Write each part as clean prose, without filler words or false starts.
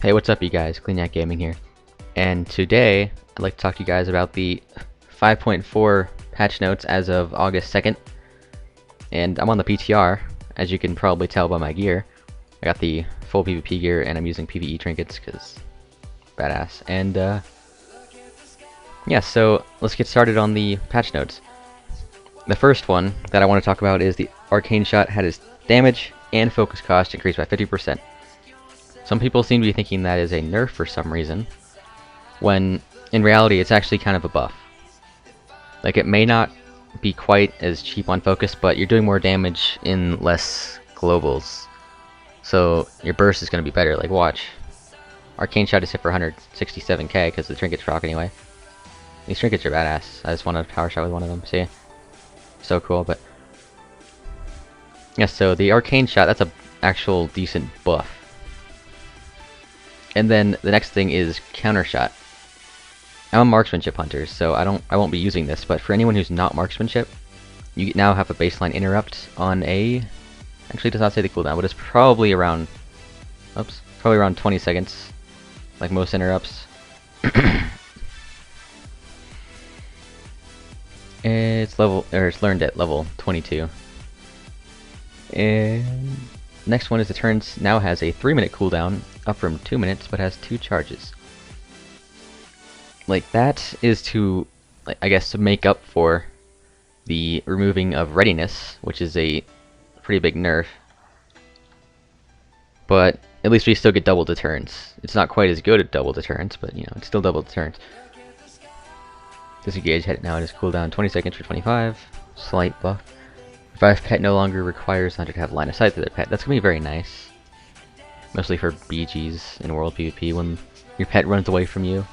Hey, what's up you guys? Cleanyak Gaming here. And today, I'd like to talk to you guys about the 5.4 patch notes as of August 2nd. And I'm on the PTR, as you can probably tell by my gear. I got the full PvP gear and I'm using PvE trinkets, because badass. And yeah, so let's get started on the patch notes. The first one that I want to talk about is the Arcane Shot had its damage and focus cost increased by 50%. Some people seem to be thinking that is a nerf for some reason, when in reality it's actually kind of a buff. Like, it may not be quite as cheap on focus, but you're doing more damage in less globals. So your burst is going to be better. Like, watch. Arcane Shot is hit for 167k because the trinkets proc anyway. These trinkets are badass. I just want to power shot with one of them. See? So cool, but... yeah, so the Arcane Shot, that's a actual decent buff. And then the next thing is Counter Shot. I'm a marksmanship hunter, so I won't be using this, but for anyone who's not marksmanship, you now have a baseline interrupt on a... actually it does not say the cooldown, but it's probably around... oops, probably around 20 seconds, like most interrupts. It's learned at level 22. And next one is the turns now has a 3-minute cooldown, up from 2 minutes, but has 2 charges. Like, that is to, like, I guess, to make up for the removing of readiness, which is a pretty big nerf. But at least we still get double deterrence. It's not quite as good at double deterrence, but you know, it's still double deterrence. Disengage head now, it is cooldown 20 seconds for 25. Slight buff. Revive pet no longer requires hunter to have line of sight to their pet. That's gonna be very nice. Mostly for BGs in World PvP when your pet runs away from you.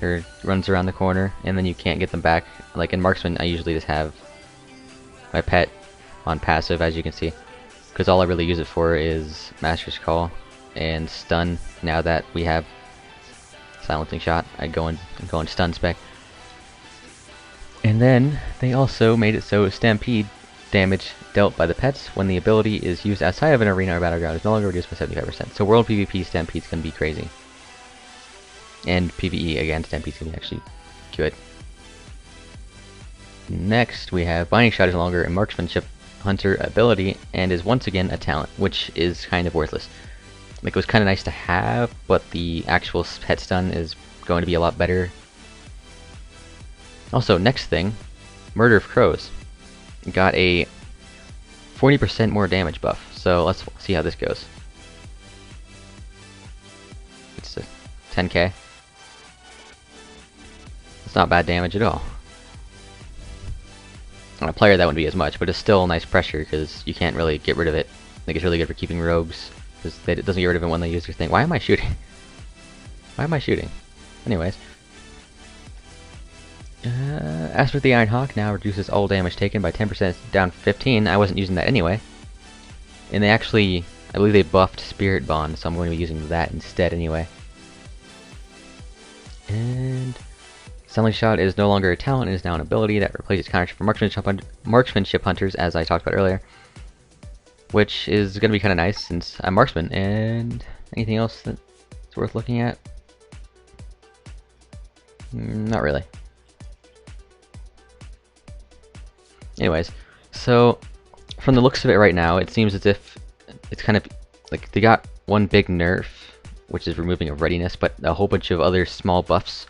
Or runs around the corner and then you can't get them back. Like in Marksman, I usually just have my pet on passive, as you can see. Because all I really use it for is Master's Call and Stun. Now that we have Silencing Shot, I go and stun spec. And then they also made it so Stampede damage dealt by the pets when the ability is used outside of an arena or battleground is no longer reduced by 75%. So World PvP Stampede's gonna be crazy. And PvE, again, Stampede's gonna be actually good. Next, we have Binding Shot is no longer a marksmanship hunter ability and is once again a talent, which is kind of worthless. Like, it was kind of nice to have, but the actual pet stun is going to be a lot better. Also, next thing, Murder of Crows got a 40% more damage buff, so let's see how this goes. It's a 10k. It's not bad damage at all. On a player that wouldn't be as much, but it's still nice pressure because you can't really get rid of it. Like, it's really good for keeping rogues because it doesn't get rid of it when they use their thing. Why am I shooting? Why am I shooting? Anyways. As for the Iron Hawk, now reduces all damage taken by 10%, down 15. I wasn't using that anyway. And they actually, I believe they buffed Spirit Bond, so I'm going to be using that instead anyway. And Stunning Shot is no longer a talent, it is now an ability that replaces counter for marksmanship hunters, as I talked about earlier. Which is going to be kind of nice since I'm marksman. And anything else that's worth looking at? Not really. Anyways, so from the looks of it right now, it seems as if it's kind of like they got one big nerf, which is removing of readiness, but a whole bunch of other small buffs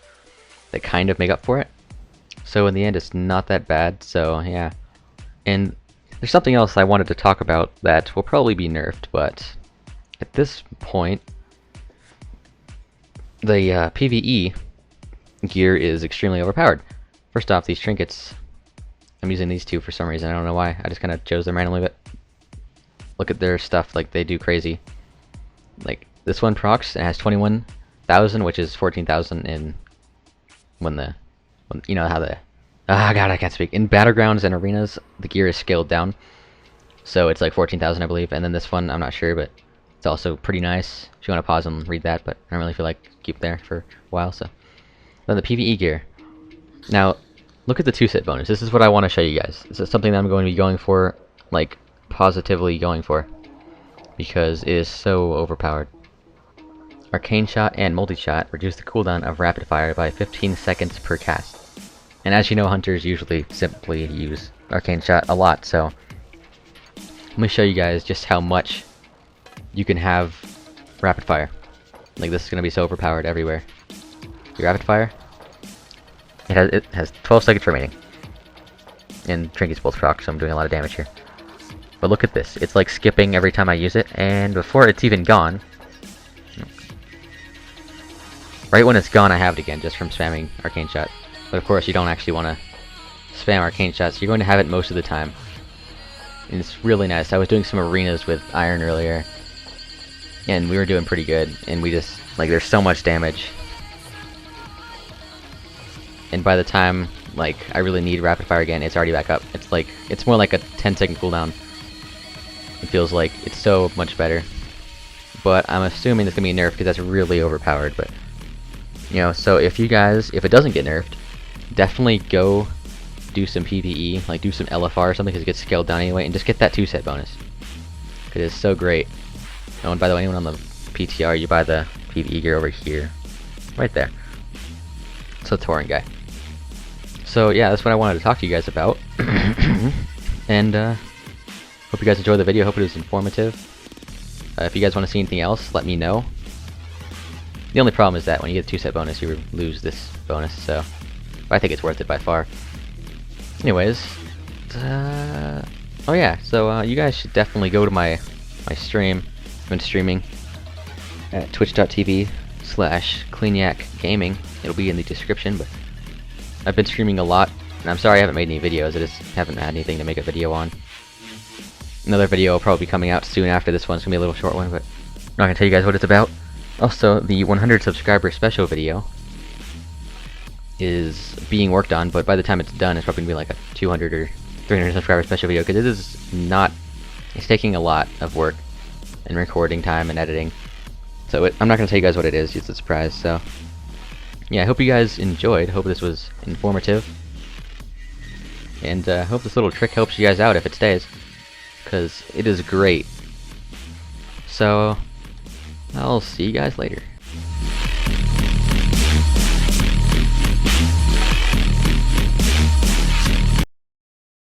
that kind of make up for it. So in the end, it's not that bad, so yeah. And there's something else I wanted to talk about that will probably be nerfed, but at this point, the PvE gear is extremely overpowered. First off, these trinkets, I'm using these two for some reason, I don't know why, I just kind of chose them randomly, but look at their stuff, like they do crazy. Like this one procs, and it has 21,000, which is 14,000 in when you know how the god, I can't speak. In battlegrounds and arenas, the gear is scaled down, so it's like 14,000, I believe. And then this one, I'm not sure, but it's also pretty nice. If you want to pause and read that, but I don't really feel like keep there for a while. So then the PvE gear. Now, look at the 2-set bonus. This is what I want to show you guys. This is something that I'm going to be going for, like positively going for, because it is so overpowered. Arcane Shot and Multi-Shot reduce the cooldown of Rapid Fire by 15 seconds per cast. And as you know, hunters usually simply use Arcane Shot a lot, so let me show you guys just how much you can have Rapid Fire. Like, this is going to be so overpowered everywhere. Your Rapid Fire, it has 12 seconds remaining. And Trinket's Bolt proc, so I'm doing a lot of damage here. But look at this, it's like skipping every time I use it, and before it's even gone, right when it's gone I have it again, just from spamming Arcane Shot. But of course you don't actually want to spam Arcane Shots, you're going to have it most of the time. And it's really nice. I was doing some arenas with Iron earlier, and we were doing pretty good, and we just, like, there's so much damage. And by the time, like, I really need Rapid Fire again, it's already back up. It's like, it's more like a 10-second cooldown. It feels like it's so much better. But I'm assuming it's gonna be nerfed because that's really overpowered, but you know, so if you guys, if it doesn't get nerfed, definitely go do some PvE, like do some LFR or something, because it gets scaled down anyway, and just get that 2-set bonus. Because it's so great. Oh, and by the way, anyone on the PTR, you buy the PvE gear over here. Right there. It's a Tauren guy. So yeah, that's what I wanted to talk to you guys about. And hope you guys enjoyed the video, hope it was informative. If you guys want to see anything else, let me know. The only problem is that when you get the 2-set bonus, you lose this bonus, so I think it's worth it by far. Anyways, oh yeah, so you guys should definitely go to my stream. I've been streaming at twitch.tv/CleanYakGaming. It'll be in the description, but I've been streaming a lot, and I'm sorry I haven't made any videos. I just haven't had anything to make a video on. Another video will probably be coming out soon after this one. It's gonna be a little short one, but I'm not gonna tell you guys what it's about. Also, the 100 subscriber special video is being worked on, but by the time it's done, it's probably gonna be like a 200 or 300 subscriber special video, because it is not, it's taking a lot of work and recording time and editing. So I'm not gonna tell you guys what it is, it's a surprise. So yeah, I hope you guys enjoyed, hope this was informative, and hope this little trick helps you guys out if it stays, because it is great. So I'll see you guys later.